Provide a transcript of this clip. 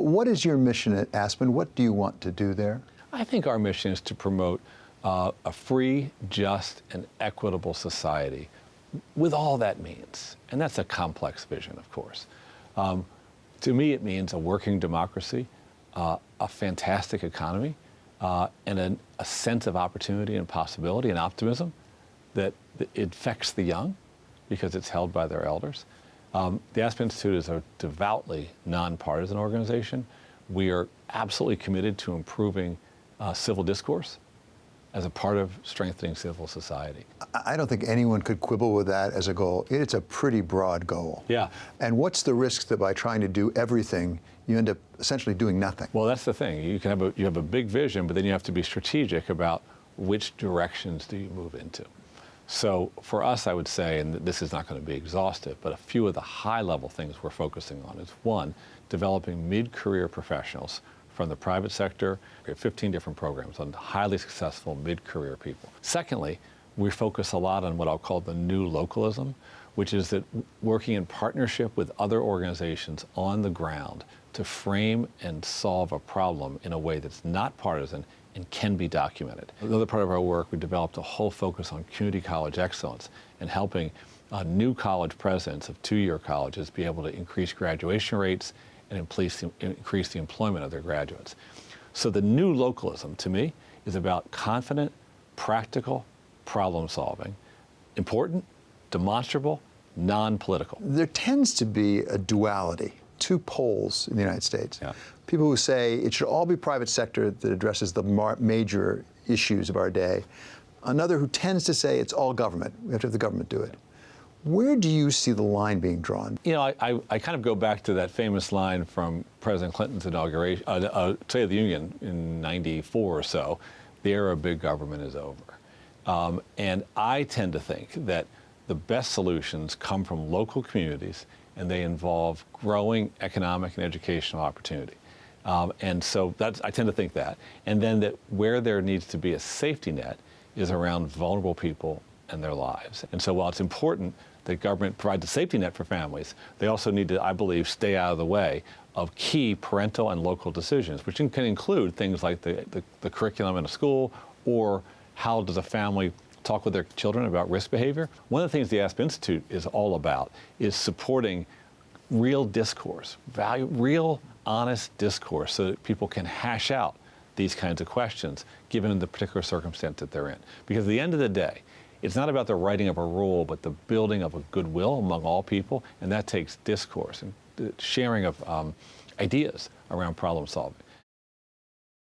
What is your mission at Aspen? What do you want to do there? I think our mission is to promote a free, just, and equitable society with all that means. And that's a complex vision, of course. To me, it means a working democracy, a fantastic economy, and a sense of opportunity and possibility and optimism that it affects the young because it's held by their elders. The Aspen Institute is a devoutly nonpartisan organization. We are absolutely committed to improving civil discourse as a part of strengthening civil society. I don't think anyone could quibble with that as a goal. It's a pretty broad goal. Yeah. And what's the risk that by trying to do everything, you end up essentially doing nothing? Well, that's the thing. You have a big vision, but then you have to be strategic about which directions do you move into. So for us, I would say, and this is not going to be exhaustive, but a few of the high-level things we're focusing on is, one, developing mid-career professionals from the private sector. We have 15 different programs on highly successful mid-career people. Secondly, we focus a lot on what I'll call the new localism, which is that working in partnership with other organizations on the ground to frame and solve a problem in a way that's not partisan and can be documented. Another part of our work, we developed a whole focus on community college excellence and helping new college presidents of two-year colleges be able to increase graduation rates and increase the employment of their graduates. So the new localism, to me, is about confident, practical problem solving, important, demonstrable, non-political. There tends to be a duality, two poles in the United States. Yeah. People who say it should all be private sector that addresses the major issues of our day. Another who tends to say it's all government. We have to have the government do it. Where do you see the line being drawn? You know, I kind of go back to that famous line from President Clinton's inauguration, State of the Union in '94 or so, the era of big government is over. And I tend to think that the best solutions come from local communities and they involve growing economic and educational opportunity. And so I tend to think that. And then that where there needs to be a safety net is around vulnerable people and their lives. And so while it's important that government provides a safety net for families, they also need to, I believe, stay out of the way of key parental and local decisions, which can include things like the curriculum in a school, or how does a family talk with their children about risk behavior. One of the things the Aspen Institute is all about is supporting real discourse, real honest discourse, so that people can hash out these kinds of questions given the particular circumstance that they're in. Because at the end of the day, it's not about the writing of a rule, but the building of a goodwill among all people, and that takes discourse and the sharing of ideas around problem solving.